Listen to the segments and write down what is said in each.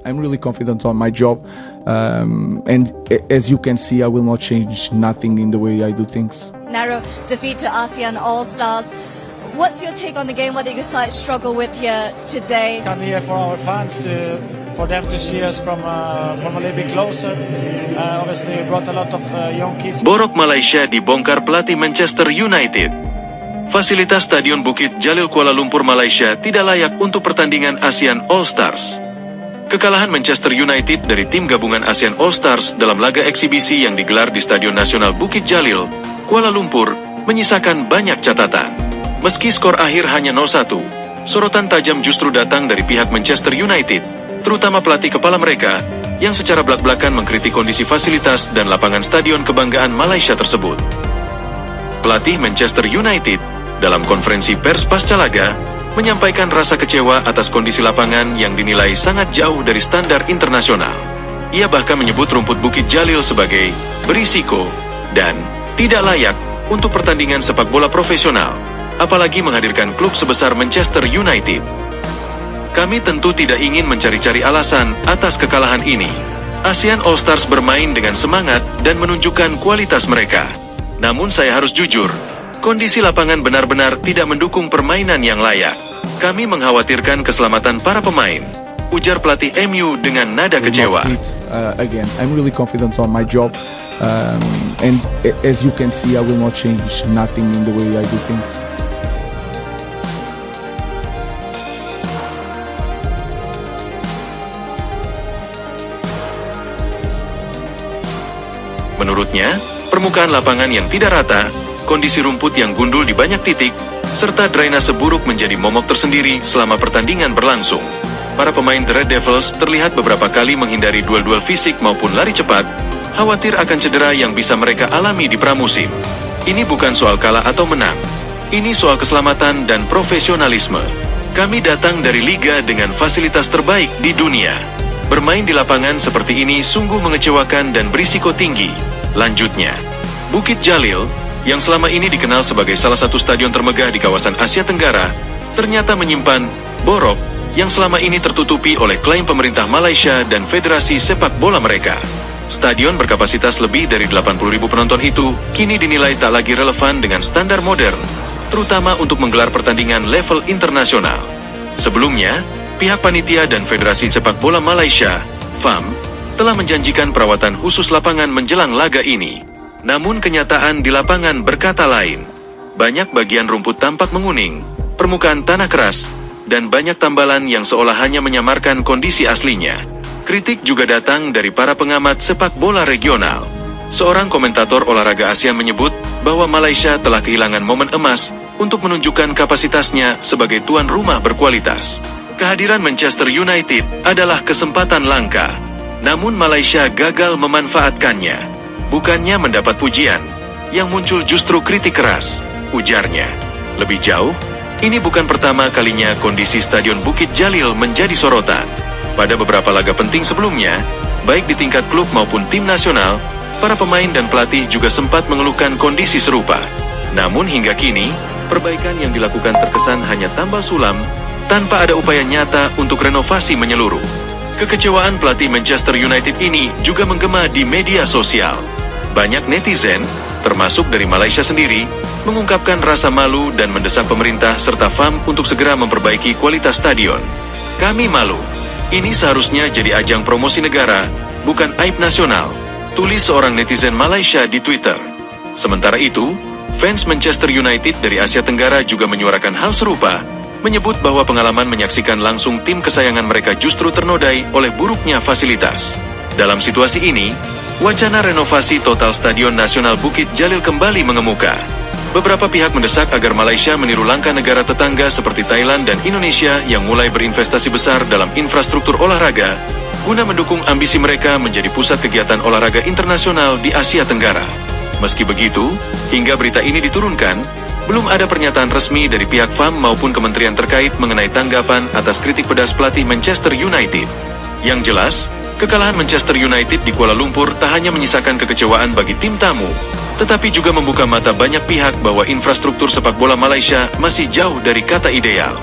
I'm really confident on my job, and as you can see, I will not change nothing in the way I do things. Narrow defeat to ASEAN All-Stars. What's your take on the game? What did your side struggle with here today? Come here for our fans for them to see us from a little bit closer. Obviously, we brought a lot of young kids. Borok Malaysia dibongkar pelatih Manchester United. Fasilitas Stadion Bukit Jalil Kuala Lumpur Malaysia tidak layak untuk pertandingan ASEAN All-Stars. Kekalahan Manchester United dari tim gabungan ASEAN All-Stars dalam laga eksibisi yang digelar di Stadion Nasional Bukit Jalil, Kuala Lumpur, menyisakan banyak catatan. Meski skor akhir hanya 0-1, sorotan tajam justru datang dari pihak Manchester United, terutama pelatih kepala mereka, yang secara belak-belakan mengkritik kondisi fasilitas dan lapangan stadion kebanggaan Malaysia tersebut. Pelatih Manchester United, dalam konferensi pers pasca laga, menyampaikan rasa kecewa atas kondisi lapangan yang dinilai sangat jauh dari standar internasional. Ia bahkan menyebut rumput Bukit Jalil sebagai berisiko dan tidak layak untuk pertandingan sepak bola profesional, apalagi menghadirkan klub sebesar Manchester United. Kami tentu tidak ingin mencari-cari alasan atas kekalahan ini. ASEAN All-Stars bermain dengan semangat dan menunjukkan kualitas mereka. Namun saya harus jujur, kondisi lapangan benar-benar tidak mendukung permainan yang layak. Kami mengkhawatirkan keselamatan para pemain, ujar pelatih MU dengan nada kecewa. Again, I'm really confident on my job, and as you can see, I will not change nothing in the way I do things. Menurutnya, permukaan lapangan yang tidak rata, kondisi rumput yang gundul di banyak titik, serta drainase buruk menjadi momok tersendiri selama pertandingan berlangsung. Para pemain The Red Devils terlihat beberapa kali menghindari duel-duel fisik maupun lari cepat, khawatir akan cedera yang bisa mereka alami di pramusim. Ini bukan soal kalah atau menang. Ini soal keselamatan dan profesionalisme. Kami datang dari liga dengan fasilitas terbaik di dunia. Bermain di lapangan seperti ini sungguh mengecewakan dan berisiko tinggi. Lanjutnya, Bukit Jalil, yang selama ini dikenal sebagai salah satu stadion termegah di kawasan Asia Tenggara, ternyata menyimpan borok yang selama ini tertutupi oleh klaim pemerintah Malaysia dan Federasi Sepak Bola mereka. Stadion berkapasitas lebih dari 80.000 penonton itu kini dinilai tak lagi relevan dengan standar modern, terutama untuk menggelar pertandingan level internasional. Sebelumnya, pihak panitia dan Federasi Sepak Bola Malaysia, FAM, telah menjanjikan perawatan khusus lapangan menjelang laga ini. Namun kenyataan di lapangan berkata lain. Banyak bagian rumput tampak menguning, permukaan tanah keras, dan banyak tambalan yang seolah hanya menyamarkan kondisi aslinya. Kritik juga datang dari para pengamat sepak bola regional. Seorang komentator olahraga ASEAN menyebut bahwa Malaysia telah kehilangan momen emas untuk menunjukkan kapasitasnya sebagai tuan rumah berkualitas. Kehadiran Manchester United adalah kesempatan langka, namun Malaysia gagal memanfaatkannya. Bukannya mendapat pujian, yang muncul justru kritik keras, ujarnya. Lebih jauh, ini bukan pertama kalinya kondisi Stadion Bukit Jalil menjadi sorotan. Pada beberapa laga penting sebelumnya, baik di tingkat klub maupun tim nasional, para pemain dan pelatih juga sempat mengeluhkan kondisi serupa. Namun hingga kini, perbaikan yang dilakukan terkesan hanya tambal sulam, tanpa ada upaya nyata untuk renovasi menyeluruh. Kekecewaan pelatih Manchester United ini juga menggema di media sosial. Banyak netizen, termasuk dari Malaysia sendiri, mengungkapkan rasa malu dan mendesak pemerintah serta FAM untuk segera memperbaiki kualitas stadion. Kami malu. Ini seharusnya jadi ajang promosi negara, bukan aib nasional, tulis seorang netizen Malaysia di Twitter. Sementara itu, fans Manchester United dari Asia Tenggara juga menyuarakan hal serupa, menyebut bahwa pengalaman menyaksikan langsung tim kesayangan mereka justru ternodai oleh buruknya fasilitas. Dalam situasi ini, wacana renovasi total Stadion Nasional Bukit Jalil kembali mengemuka. Beberapa pihak mendesak agar Malaysia meniru langkah negara tetangga seperti Thailand dan Indonesia yang mulai berinvestasi besar dalam infrastruktur olahraga, guna mendukung ambisi mereka menjadi pusat kegiatan olahraga internasional di Asia Tenggara. Meski begitu, hingga berita ini diturunkan, belum ada pernyataan resmi dari pihak FAM maupun kementerian terkait mengenai tanggapan atas kritik pedas pelatih Manchester United. Yang jelas, kekalahan Manchester United di Kuala Lumpur tak hanya menyisakan kekecewaan bagi tim tamu, tetapi juga membuka mata banyak pihak bahwa infrastruktur sepak bola Malaysia masih jauh dari kata ideal.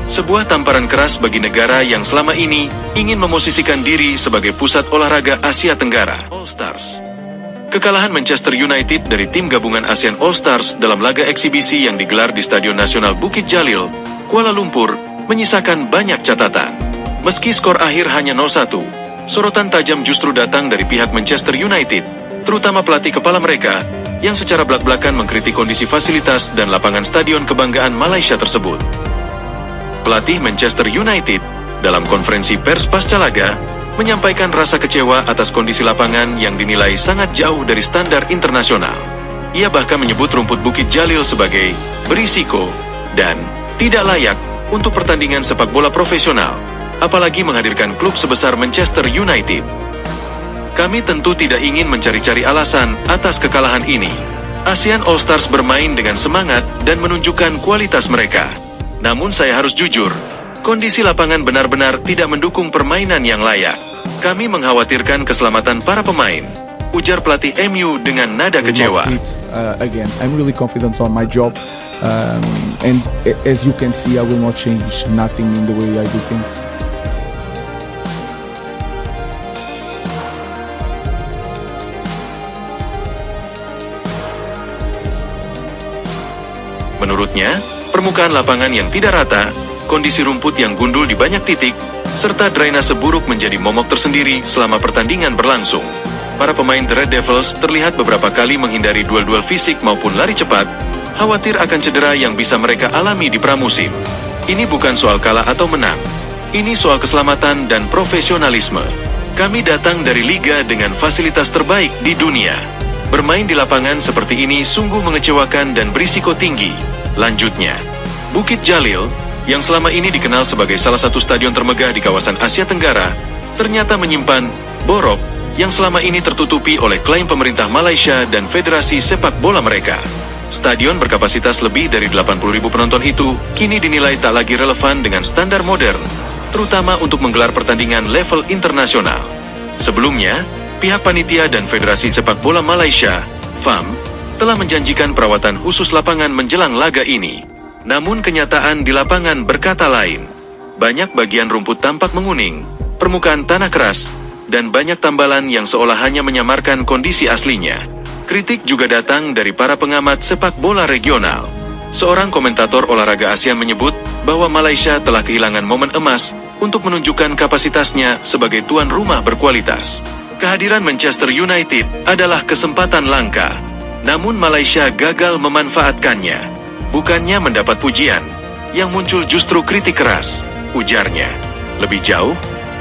Sebuah tamparan keras bagi negara yang selama ini ingin memosisikan diri sebagai pusat olahraga Asia Tenggara. All Stars. Kekalahan Manchester United dari tim gabungan ASEAN All Stars dalam laga eksibisi yang digelar di Stadion Nasional Bukit Jalil, Kuala Lumpur, menyisakan banyak catatan. Meski skor akhir hanya 0-1, sorotan tajam justru datang dari pihak Manchester United, terutama pelatih kepala mereka, yang secara belak-belakan mengkritik kondisi fasilitas dan lapangan stadion kebanggaan Malaysia tersebut. Pelatih Manchester United, dalam konferensi pers pasca laga, menyampaikan rasa kecewa atas kondisi lapangan yang dinilai sangat jauh dari standar internasional. Ia bahkan menyebut rumput Bukit Jalil sebagai berisiko dan tidak layak untuk pertandingan sepak bola profesional, apalagi menghadirkan klub sebesar Manchester United. Kami tentu tidak ingin mencari-cari alasan atas kekalahan ini. ASEAN All Stars bermain dengan semangat dan menunjukkan kualitas mereka. Namun saya harus jujur, kondisi lapangan benar-benar tidak mendukung permainan yang layak. Kami mengkhawatirkan keselamatan para pemain, ujar pelatih MU dengan nada kecewa. Again, I'm really confident on my job, and as you can see, I will not change nothing in the way I do things. Menurutnya, permukaan lapangan yang tidak rata, kondisi rumput yang gundul di banyak titik, serta drainase buruk menjadi momok tersendiri selama pertandingan berlangsung. Para pemain The Red Devils terlihat beberapa kali menghindari duel-duel fisik maupun lari cepat, khawatir akan cedera yang bisa mereka alami di pramusim. Ini bukan soal kalah atau menang. Ini soal keselamatan dan profesionalisme. Kami datang dari liga dengan fasilitas terbaik di dunia. Bermain di lapangan seperti ini sungguh mengecewakan dan berisiko tinggi. Lanjutnya, Bukit Jalil, yang selama ini dikenal sebagai salah satu stadion termegah di kawasan Asia Tenggara, ternyata menyimpan borok yang selama ini tertutupi oleh klaim pemerintah Malaysia dan Federasi Sepak Bola mereka. Stadion berkapasitas lebih dari 80.000 penonton itu kini dinilai tak lagi relevan dengan standar modern, terutama untuk menggelar pertandingan level internasional. Sebelumnya, pihak panitia dan Federasi Sepak Bola Malaysia, FAM, telah menjanjikan perawatan khusus lapangan menjelang laga ini. Namun kenyataan di lapangan berkata lain. Banyak bagian rumput tampak menguning, permukaan tanah keras, dan banyak tambalan yang seolah hanya menyamarkan kondisi aslinya. Kritik juga datang dari para pengamat sepak bola regional. Seorang komentator olahraga ASEAN menyebut bahwa Malaysia telah kehilangan momen emas untuk menunjukkan kapasitasnya sebagai tuan rumah berkualitas. Kehadiran Manchester United adalah kesempatan langka, namun Malaysia gagal memanfaatkannya. Bukannya mendapat pujian, yang muncul justru kritik keras, ujarnya. Lebih jauh,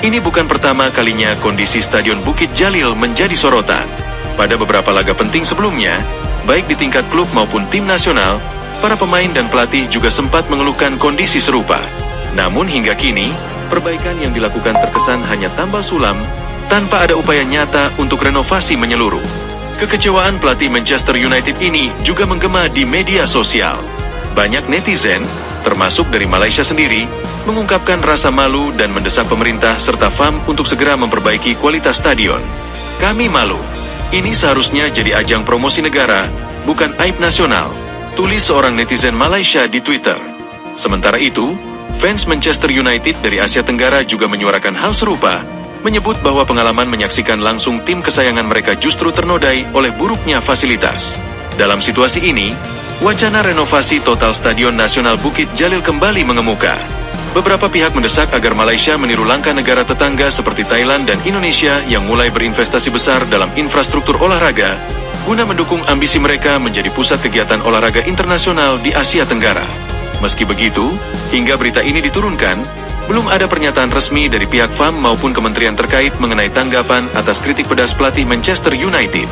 ini bukan pertama kalinya kondisi Stadion Bukit Jalil menjadi sorotan. Pada beberapa laga penting sebelumnya, baik di tingkat klub maupun tim nasional, para pemain dan pelatih juga sempat mengeluhkan kondisi serupa. Namun hingga kini, perbaikan yang dilakukan terkesan hanya tambal sulam, tanpa ada upaya nyata untuk renovasi menyeluruh. Kekecewaan pelatih Manchester United ini juga menggema di media sosial. Banyak netizen, termasuk dari Malaysia sendiri, mengungkapkan rasa malu dan mendesak pemerintah serta FAM untuk segera memperbaiki kualitas stadion. Kami malu. Ini seharusnya jadi ajang promosi negara, bukan aib nasional, tulis seorang netizen Malaysia di Twitter. Sementara itu, fans Manchester United dari Asia Tenggara juga menyuarakan hal serupa, menyebut bahwa pengalaman menyaksikan langsung tim kesayangan mereka justru ternodai oleh buruknya fasilitas. Dalam situasi ini, wacana renovasi total Stadion Nasional Bukit Jalil kembali mengemuka. Beberapa pihak mendesak agar Malaysia meniru langkah negara tetangga seperti Thailand dan Indonesia yang mulai berinvestasi besar dalam infrastruktur olahraga, guna mendukung ambisi mereka menjadi pusat kegiatan olahraga internasional di Asia Tenggara. Meski begitu, hingga berita ini diturunkan, belum ada pernyataan resmi dari pihak FAM maupun kementerian terkait mengenai tanggapan atas kritik pedas pelatih Manchester United.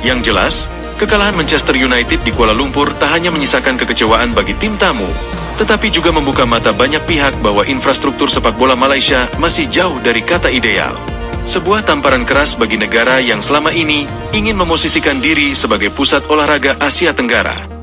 Yang jelas, kekalahan Manchester United di Kuala Lumpur tak hanya menyisakan kekecewaan bagi tim tamu, tetapi juga membuka mata banyak pihak bahwa infrastruktur sepak bola Malaysia masih jauh dari kata ideal. Sebuah tamparan keras bagi negara yang selama ini ingin memosisikan diri sebagai pusat olahraga Asia Tenggara.